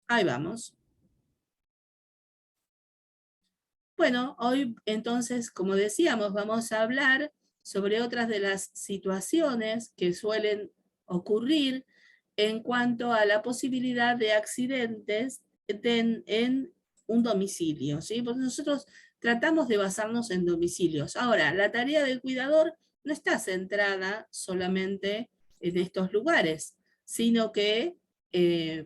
Ahí vamos. Bueno, hoy entonces, como decíamos, vamos a hablar sobre otras de las situaciones que suelen ocurrir en cuanto a la posibilidad de accidentes en un domicilio, ¿sí? Porque nosotros tratamos de basarnos en domicilios. Ahora, la tarea del cuidador no está centrada solamente en estos lugares, sino que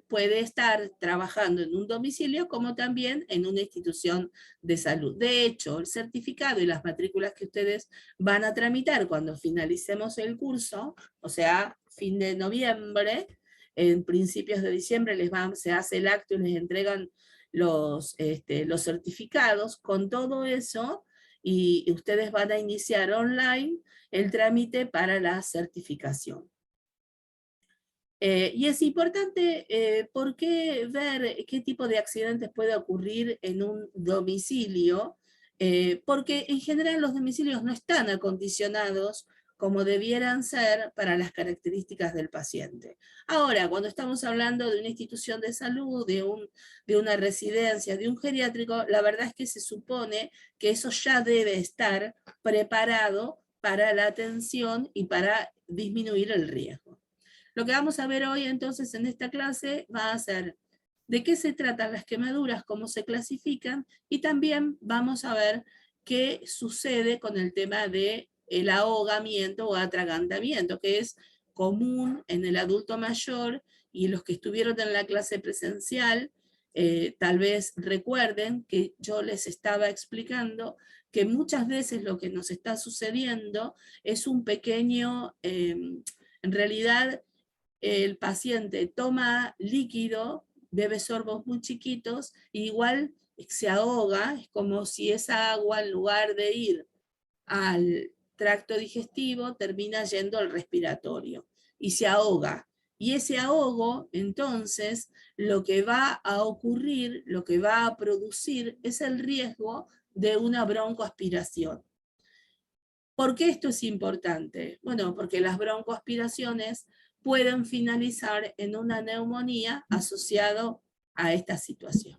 puede estar trabajando en un domicilio como también en una institución de salud. De hecho, el certificado y las matrículas que ustedes van a tramitar cuando finalicemos el curso, o sea, fin de noviembre, en principios de diciembre se hace el acto y les entregan los certificados. Con todo eso, y ustedes van a iniciar online el trámite para la certificación. Y es importante, ¿por qué ver qué tipo de accidentes puede ocurrir en un domicilio? Porque en general los domicilios no están acondicionados como debieran ser para las características del paciente. Ahora, cuando estamos hablando de una institución de salud, de una residencia, de un geriátrico, la verdad es que se supone que eso ya debe estar preparado para la atención y para disminuir el riesgo. Lo que vamos a ver hoy entonces en esta clase va a ser de qué se tratan las quemaduras, cómo se clasifican, y también vamos a ver qué sucede con el tema de el ahogamiento o atragantamiento, que es común en el adulto mayor, y los que estuvieron en la clase presencial tal vez recuerden que yo les estaba explicando que muchas veces lo que nos está sucediendo es un pequeño, en realidad el paciente toma líquido, bebe sorbos muy chiquitos, e igual se ahoga, es como si esa agua en lugar de ir al tracto digestivo termina yendo al respiratorio y se ahoga. Y ese ahogo, entonces, lo que va a ocurrir, lo que va a producir es el riesgo de una broncoaspiración. ¿Por qué esto es importante? Bueno, porque las broncoaspiraciones pueden finalizar en una neumonía asociado a esta situación.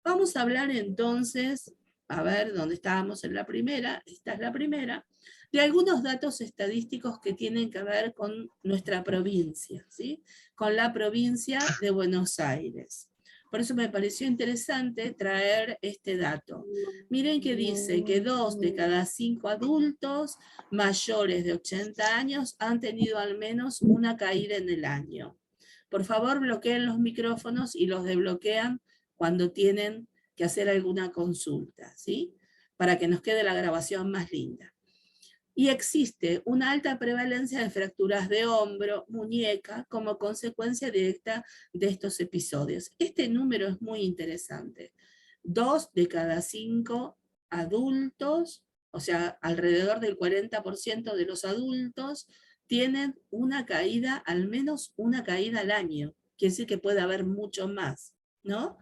Vamos a hablar entonces, a ver dónde estábamos en la primera, esta es la primera, de algunos datos estadísticos que tienen que ver con nuestra provincia, ¿sí? Con la provincia de Buenos Aires. Por eso me pareció interesante traer este dato. Miren que dice que 2 de cada 5 adultos mayores de 80 años han tenido al menos una caída en el año. Por favor, bloqueen los micrófonos y los desbloquean cuando tienen que hacer alguna consulta, ¿sí? Para que nos quede la grabación más linda. Y existe una alta prevalencia de fracturas de hombro, muñeca, como consecuencia directa de estos episodios. Este número es muy interesante. 2 de cada 5 adultos, o sea, alrededor del 40% de los adultos, tienen una caída, al menos una caída al año. Quiere decir que puede haber mucho más, ¿no?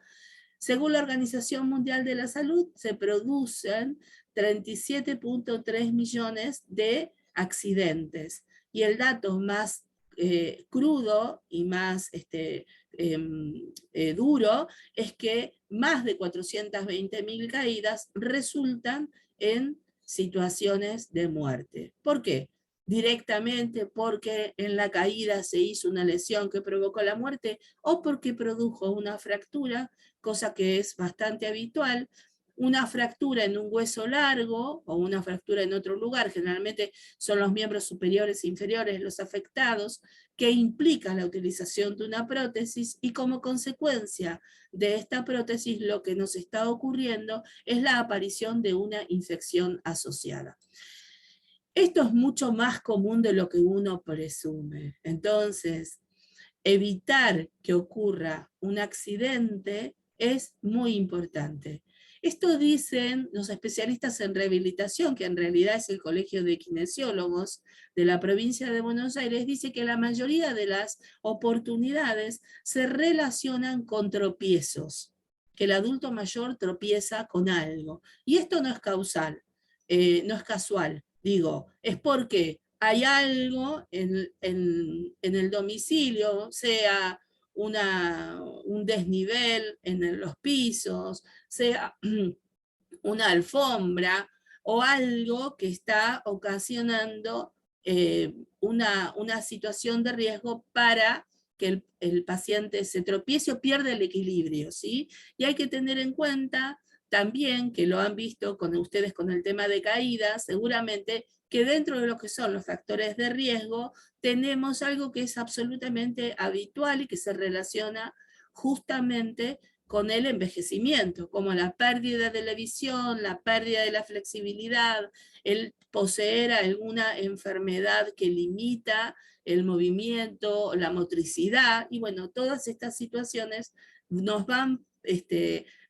Según la Organización Mundial de la Salud, se producen 37.3 millones de accidentes. Y el dato más crudo y más duro es que más de 420.000 caídas resultan en situaciones de muerte. ¿Por qué? Directamente porque en la caída se hizo una lesión que provocó la muerte o porque produjo una fractura, cosa que es bastante habitual, una fractura en un hueso largo o una fractura en otro lugar, generalmente son los miembros superiores e inferiores los afectados, que implica la utilización de una prótesis, y como consecuencia de esta prótesis lo que nos está ocurriendo es la aparición de una infección asociada. Esto es mucho más común de lo que uno presume. Entonces, evitar que ocurra un accidente es muy importante. Esto dicen los especialistas en rehabilitación, que en realidad es el Colegio de Kinesiólogos de la provincia de Buenos Aires, dice que la mayoría de las oportunidades se relacionan con tropiezos, que el adulto mayor tropieza con algo. Y esto no es causal, no es casual, digo, es porque hay algo en el domicilio, sea un desnivel en los pisos, sea una alfombra o algo que está ocasionando una situación de riesgo para que el paciente se tropiece o pierda el equilibrio, ¿sí? Y hay que tener en cuenta también, que lo han visto con ustedes con el tema de caídas, seguramente que dentro de lo que son los factores de riesgo, tenemos algo que es absolutamente habitual y que se relaciona justamente con el envejecimiento, como la pérdida de la visión, la pérdida de la flexibilidad, el poseer alguna enfermedad que limita el movimiento, la motricidad, y bueno, todas estas situaciones nos van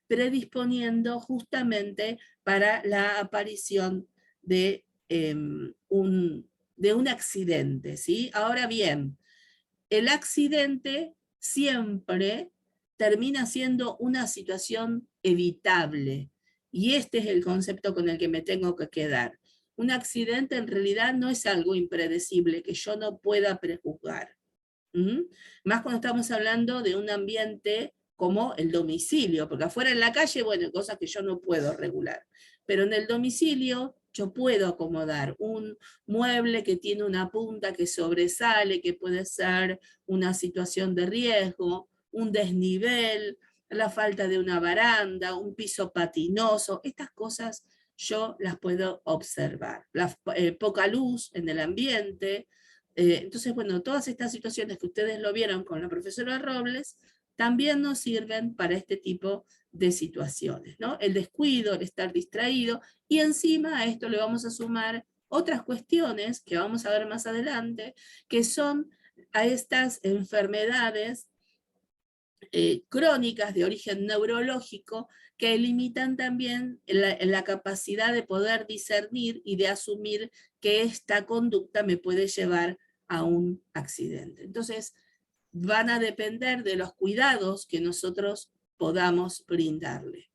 predisponiendo justamente para la aparición de, de un accidente, ¿sí? Ahora bien, el accidente siempre termina siendo una situación evitable. Y este es el concepto con el que me tengo que quedar. Un accidente en realidad no es algo impredecible que yo no pueda prejuzgar. ¿Mm? Más cuando estamos hablando de un ambiente como el domicilio, porque afuera en la calle, bueno, cosas que yo no puedo regular. Pero en el domicilio yo puedo acomodar un mueble que tiene una punta que sobresale, que puede ser una situación de riesgo, un desnivel, la falta de una baranda, un piso patinoso, estas cosas yo las puedo observar. La poca luz en el ambiente. Entonces, bueno, todas estas situaciones que ustedes lo vieron con la profesora Robles, también nos sirven para este tipo de situaciones, ¿no? El descuido, el estar distraído, y encima a esto le vamos a sumar otras cuestiones que vamos a ver más adelante, que son a estas enfermedades crónicas de origen neurológico que limitan también la capacidad de poder discernir y de asumir que esta conducta me puede llevar a un accidente. Entonces, van a depender de los cuidados que nosotros podamos brindarle.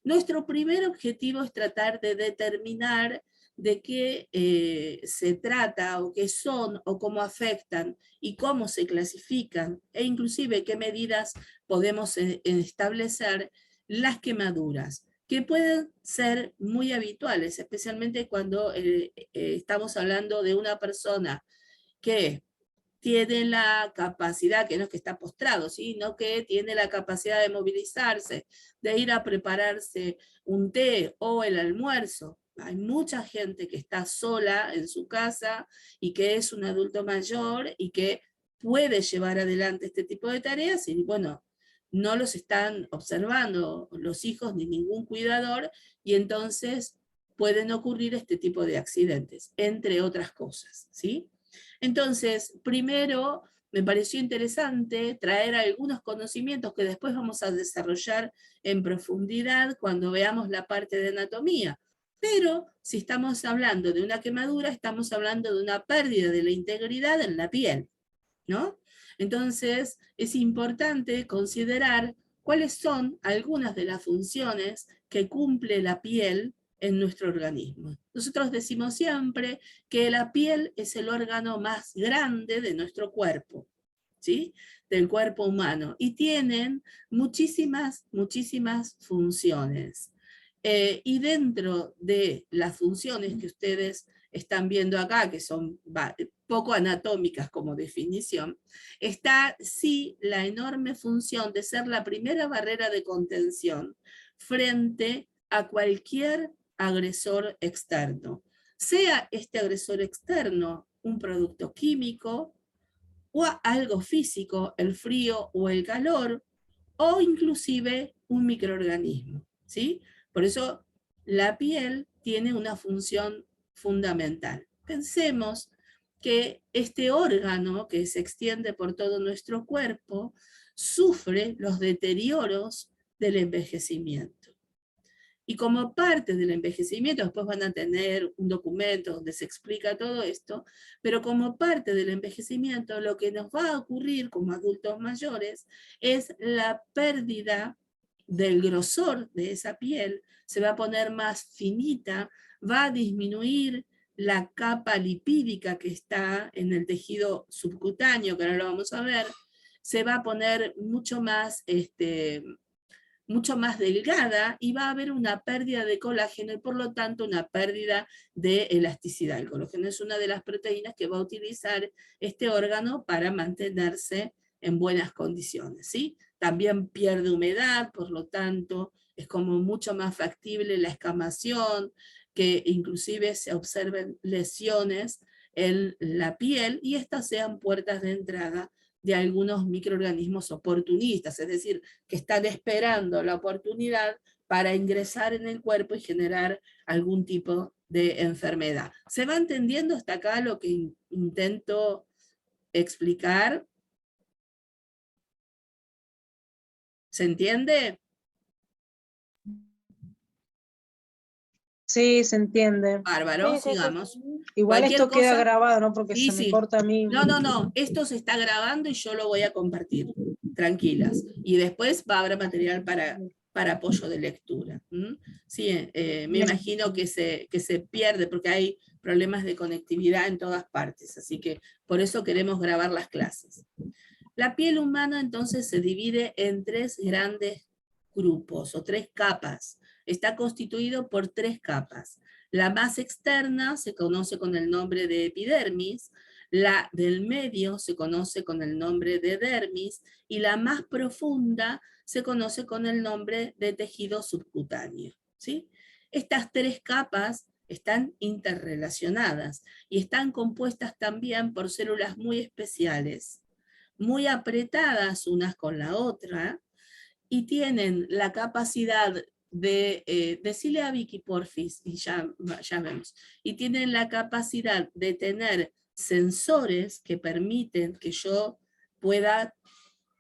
Nuestro primer objetivo es tratar de determinar de qué se trata o qué son o cómo afectan y cómo se clasifican e inclusive qué medidas podemos establecer las quemaduras, que pueden ser muy habituales, especialmente cuando estamos hablando de una persona que tiene la capacidad, que no es que está postrado, sino que tiene la capacidad de movilizarse, de ir a prepararse un té o el almuerzo. Hay mucha gente que está sola en su casa y que es un adulto mayor y que puede llevar adelante este tipo de tareas y bueno, no los están observando los hijos ni ningún cuidador y entonces pueden ocurrir este tipo de accidentes, entre otras cosas, ¿sí? Entonces, primero me pareció interesante traer algunos conocimientos que después vamos a desarrollar en profundidad cuando veamos la parte de anatomía. Pero si estamos hablando de una quemadura, estamos hablando de una pérdida de la integridad en la piel, ¿no? Entonces, es importante considerar cuáles son algunas de las funciones que cumple la piel en nuestro organismo. Nosotros decimos siempre que la piel es el órgano más grande de nuestro cuerpo, ¿sí? Del cuerpo humano, y tienen muchísimas, muchísimas funciones. Y dentro de las funciones que ustedes están viendo acá, que son poco anatómicas como definición, está sí la enorme función de ser la primera barrera de contención frente a cualquier agresor externo. Sea este agresor externo un producto químico o algo físico, el frío o el calor, o inclusive un microorganismo, ¿sí? Por eso la piel tiene una función fundamental. Pensemos que este órgano que se extiende por todo nuestro cuerpo sufre los deterioros del envejecimiento. Y como parte del envejecimiento, después van a tener un documento donde se explica todo esto, pero como parte del envejecimiento, lo que nos va a ocurrir como adultos mayores es la pérdida del grosor de esa piel, se va a poner más finita, va a disminuir la capa lipídica que está en el tejido subcutáneo, que ahora lo vamos a ver, se va a poner mucho más delgada y va a haber una pérdida de colágeno y por lo tanto una pérdida de elasticidad. El colágeno es una de las proteínas que va a utilizar este órgano para mantenerse en buenas condiciones, ¿sí? También pierde humedad, por lo tanto es como mucho más factible la escamación, que inclusive se observen lesiones en la piel y estas sean puertas de entrada de algunos microorganismos oportunistas, es decir, que están esperando la oportunidad para ingresar en el cuerpo y generar algún tipo de enfermedad. ¿Se va entendiendo hasta acá lo que intento explicar? ¿Se entiende? Sí, se entiende. Bárbaro, Sí, sí, sí. sigamos. Igual Cualquier esto queda cosa, grabado, ¿no? Porque sí, se me sí. corta a mí. No, esto se está grabando y yo lo voy a compartir, tranquilas. Y después va a haber material para apoyo de lectura. Sí, me Bien. imagino que se pierde porque hay problemas de conectividad en todas partes, así que por eso queremos grabar las clases. La piel humana entonces se divide en tres grandes grupos o tres capas. Está constituido por tres capas. La más externa se conoce con el nombre de epidermis, la del medio se conoce con el nombre de dermis y la más profunda se conoce con el nombre de tejido subcutáneo, ¿sí? Estas tres capas están interrelacionadas y están compuestas también por células muy especiales, muy apretadas unas con la otra, y tienen la capacidad decirle a Vicky porfis, y ya vemos, y tienen la capacidad de tener sensores que permiten que yo pueda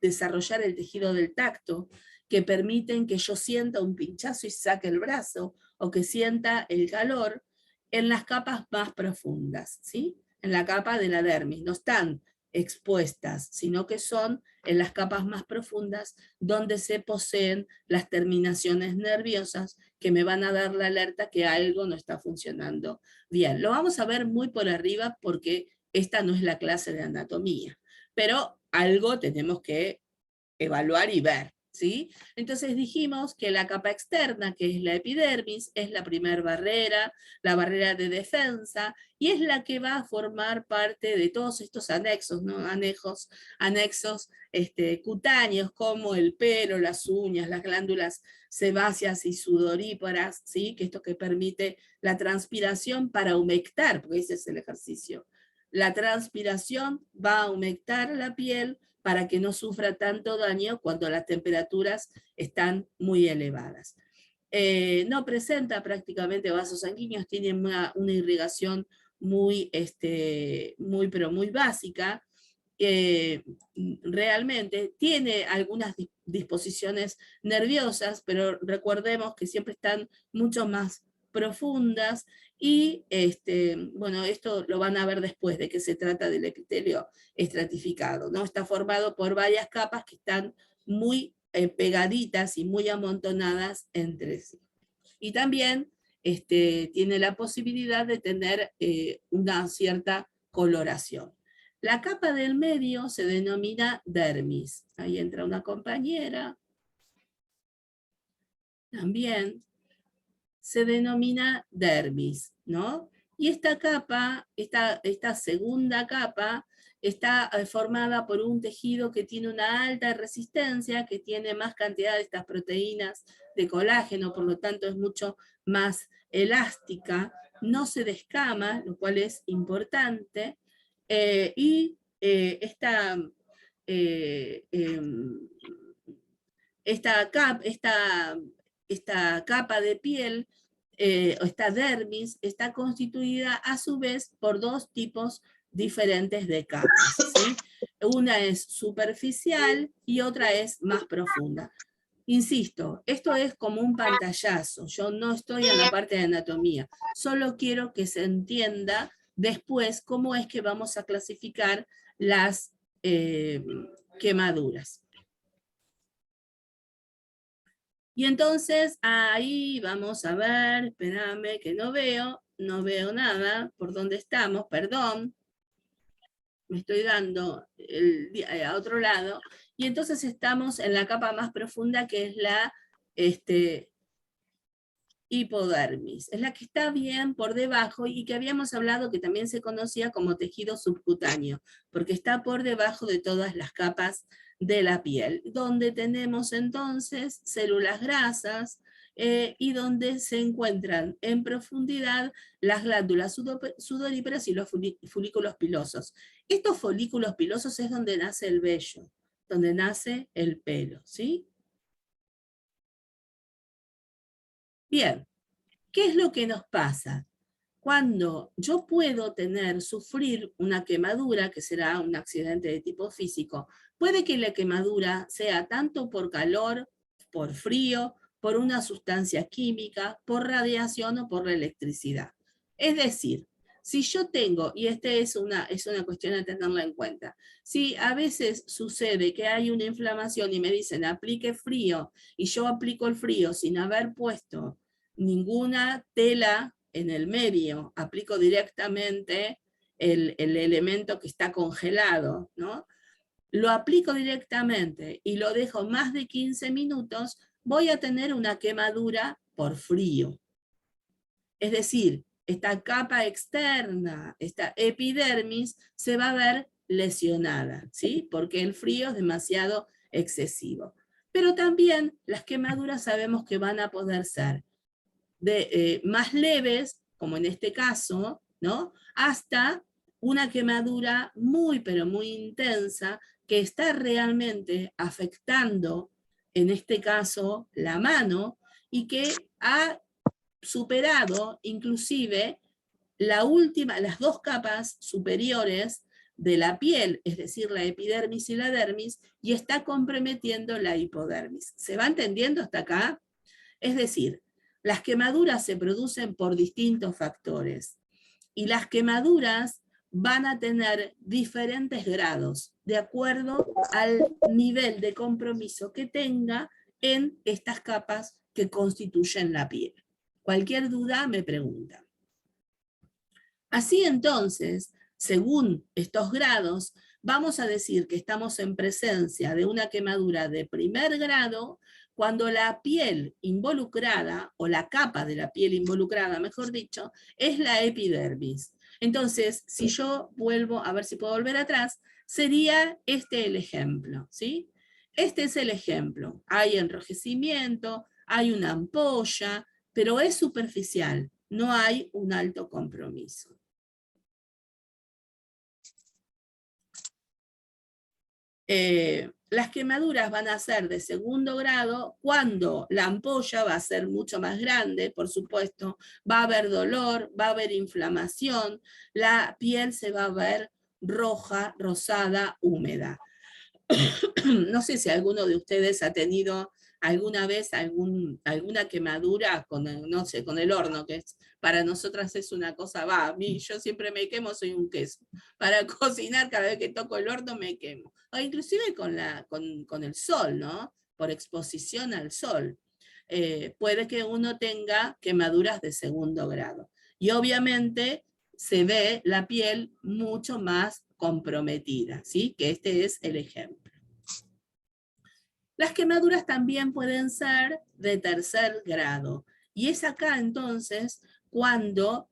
desarrollar el tejido del tacto, que permiten que yo sienta un pinchazo y saque el brazo, o que sienta el calor en las capas más profundas, ¿sí? En la capa de la dermis. No están expuestas, sino que son en las capas más profundas donde se poseen las terminaciones nerviosas que me van a dar la alerta que algo no está funcionando bien. Lo vamos a ver muy por arriba porque esta no es la clase de anatomía, pero algo tenemos que evaluar y ver, ¿sí? Entonces dijimos que la capa externa, que es la epidermis, es la primera barrera, la barrera de defensa, y es la que va a formar parte de todos estos anexos, ¿no? Anexos cutáneos, como el pelo, las uñas, las glándulas sebáceas y sudoríparas, ¿sí? Que esto que permite la transpiración para humectar, porque ese es el ejercicio. La transpiración va a humectar la piel para que no sufra tanto daño cuando las temperaturas están muy elevadas. No presenta prácticamente vasos sanguíneos, tiene una irrigación muy, pero muy básica. Realmente tiene algunas disposiciones nerviosas, pero recordemos que siempre están mucho más profundas y bueno, esto lo van a ver después de que se trata del epitelio estratificado, ¿no? Está formado por varias capas que están muy pegaditas y muy amontonadas entre sí. Y también tiene la posibilidad de tener una cierta coloración. La capa del medio se denomina dermis. Ahí entra una compañera. También se denomina dermis, ¿no? Y esta capa, esta segunda capa, está formada por un tejido que tiene una alta resistencia, que tiene más cantidad de estas proteínas de colágeno, por lo tanto es mucho más elástica, no se descama, lo cual es importante, y esta capa de piel, esta dermis, está constituida a su vez por dos tipos diferentes de capas, ¿sí? Una es superficial y otra es más profunda. Insisto, esto es como un pantallazo, yo no estoy en la parte de anatomía, solo quiero que se entienda después cómo es que vamos a clasificar las quemaduras. Y entonces ahí vamos a ver, espérame que no veo nada, por dónde estamos, perdón. me estoy dando a otro lado, y entonces estamos en la capa más profunda, que es la hipodermis. Es la que está bien por debajo y que habíamos hablado que también se conocía como tejido subcutáneo, porque está por debajo de todas las capas de la piel, donde tenemos entonces células grasas, y donde se encuentran en profundidad las glándulas sudoríparas y los folículos pilosos. Estos folículos pilosos es donde nace el vello, donde nace el pelo, ¿sí? Bien, ¿qué es lo que nos pasa? Cuando yo puedo sufrir una quemadura, que será un accidente de tipo físico, puede que la quemadura sea tanto por calor, por frío, por una sustancia química, por radiación o por la electricidad. Es decir, si yo tengo, y es una cuestión de tenerla en cuenta, si a veces sucede que hay una inflamación y me dicen aplique frío, y yo aplico el frío sin haber puesto ninguna tela en el medio, aplico directamente el elemento que está congelado, ¿no? Lo aplico directamente y lo dejo más de 15 minutos, voy a tener una quemadura por frío. Es decir, esta capa externa, esta epidermis, se va a ver lesionada, ¿sí? Porque el frío es demasiado excesivo. Pero también las quemaduras sabemos que van a poder ser más leves, como en este caso, ¿no? Hasta una quemadura muy, pero muy intensa, que está realmente afectando, en este caso, la mano, y que ha superado inclusive las dos capas superiores de la piel, es decir, la epidermis y la dermis, y está comprometiendo la hipodermis. ¿Se va entendiendo hasta acá? Es decir, las quemaduras se producen por distintos factores y las quemaduras van a tener diferentes grados de acuerdo al nivel de compromiso que tenga en estas capas que constituyen la piel. Cualquier duda me pregunta. Así entonces, según estos grados, vamos a decir que estamos en presencia de una quemadura de primer grado cuando la piel involucrada, o la capa de la piel involucrada, mejor dicho, es la epidermis. Entonces, si yo vuelvo, a ver si puedo volver atrás, sería este el ejemplo, ¿sí? Este es el ejemplo. Hay enrojecimiento, hay una ampolla, pero es superficial, no hay un alto compromiso. Las quemaduras van a ser de segundo grado cuando la ampolla va a ser mucho más grande, por supuesto, va a haber dolor, va a haber inflamación, la piel se va a ver roja, rosada, húmeda. No sé si alguno de ustedes ha tenido alguna vez alguna quemadura con, no sé, con el horno, que para nosotras es una cosa, a mí yo siempre me quemo, soy un queso. Para cocinar, cada vez que toco el horno me quemo. O inclusive con el sol, ¿no? Por exposición al sol. Puede que uno tenga quemaduras de segundo grado. Y obviamente se ve la piel mucho más comprometida, ¿sí? Que este es el ejemplo. Las quemaduras también pueden ser de tercer grado, y es acá entonces cuando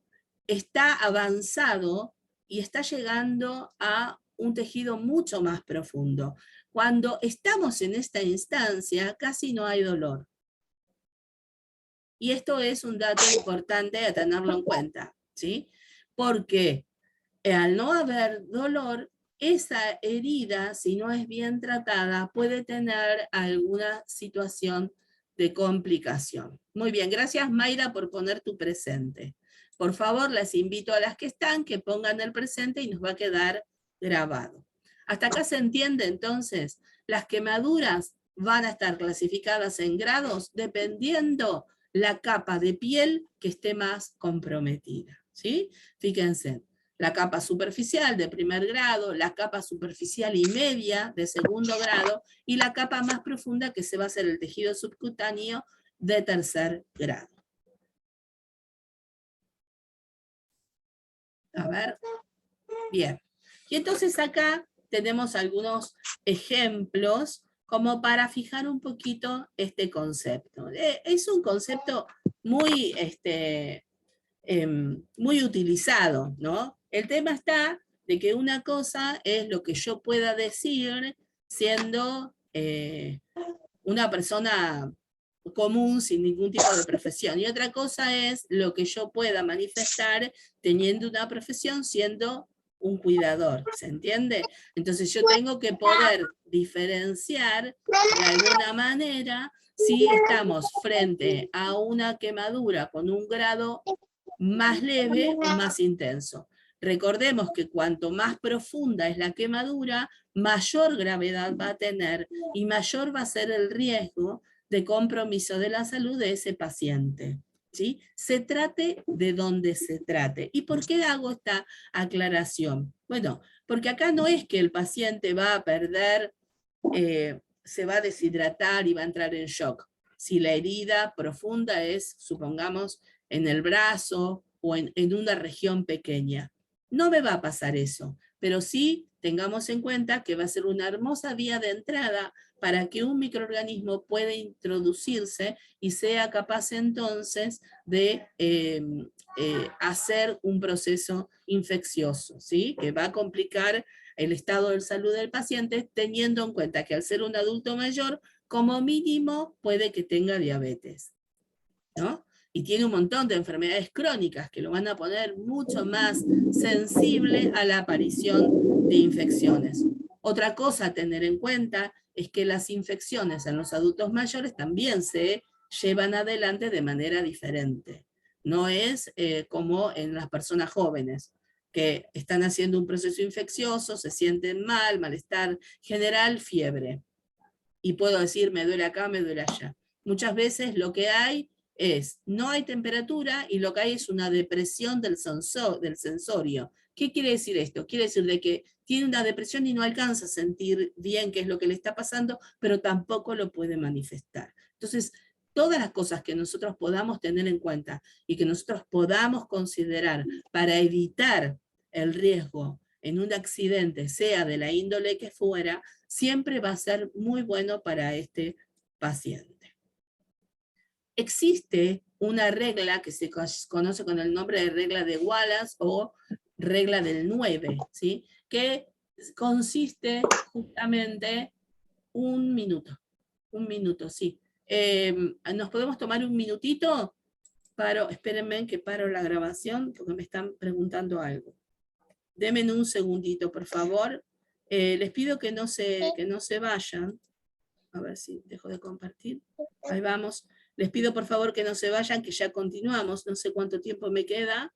está avanzado y está llegando a un tejido mucho más profundo. Cuando estamos en esta instancia, casi no hay dolor. Y esto es un dato importante a tenerlo en cuenta, ¿sí? Porque al no haber dolor, esa herida, si no es bien tratada, puede tener alguna situación de complicación. Muy bien, gracias Mayra por poner tu presente. Por favor, les invito a las que están que pongan el presente y nos va a quedar grabado. Hasta acá se entiende entonces, las quemaduras van a estar clasificadas en grados dependiendo la capa de piel que esté más comprometida, ¿sí? Fíjense, la capa superficial de primer grado, la capa superficial y media de segundo grado, y la capa más profunda que se va a hacer el tejido subcutáneo de tercer grado. A ver, bien. Y entonces acá tenemos algunos ejemplos como para fijar un poquito este concepto. Es un concepto muy, muy utilizado, ¿no? El tema está de que una cosa es lo que yo pueda decir siendo una persona común sin ningún tipo de profesión. Y otra cosa es lo que yo pueda manifestar teniendo una profesión siendo un cuidador, ¿se entiende? Entonces yo tengo que poder diferenciar de alguna manera si estamos frente a una quemadura con un grado más leve o más intenso. Recordemos que cuanto más profunda es la quemadura, mayor gravedad va a tener y mayor va a ser el riesgo de compromiso de la salud de ese paciente. ¿Sí? Se trate de donde se trate. ¿Y por qué hago esta aclaración? Bueno, porque acá no es que el paciente va a perder, se va a deshidratar y va a entrar en shock. Si la herida profunda es, supongamos, en el brazo o en una región pequeña. No me va a pasar eso, pero sí tengamos en cuenta que va a ser una hermosa vía de entrada para que un microorganismo pueda introducirse y sea capaz entonces de hacer un proceso infeccioso, ¿sí? Que va a complicar el estado de salud del paciente, teniendo en cuenta que al ser un adulto mayor, como mínimo puede que tenga diabetes, ¿no? Y tiene un montón de enfermedades crónicas que lo van a poner mucho más sensible a la aparición de infecciones. Otra cosa a tener en cuenta es que las infecciones en los adultos mayores también se llevan adelante de manera diferente. No es como en las personas jóvenes, que están haciendo un proceso infeccioso, se sienten mal, malestar general, fiebre. Y puedo decir, me duele acá, me duele allá. Muchas veces lo que hay es, no hay temperatura y lo que hay es una depresión del sensorio. ¿Qué quiere decir esto? Quiere decir de que tiene una depresión y no alcanza a sentir bien qué es lo que le está pasando, pero tampoco lo puede manifestar. Entonces, todas las cosas que nosotros podamos tener en cuenta y que nosotros podamos considerar para evitar el riesgo en un accidente, sea de la índole que fuera, siempre va a ser muy bueno para este paciente. Existe una regla que se conoce con el nombre de regla de Wallace o regla del 9, ¿sí? Que consiste justamente un minuto, sí. ¿Nos podemos tomar un minutito? Espérenme que paro la grabación porque me están preguntando algo. Denme un segundito, por favor. Les pido que no se vayan. A ver si dejo de compartir. Ahí vamos. Les pido por favor que no se vayan, que ya continuamos. No sé cuánto tiempo me queda.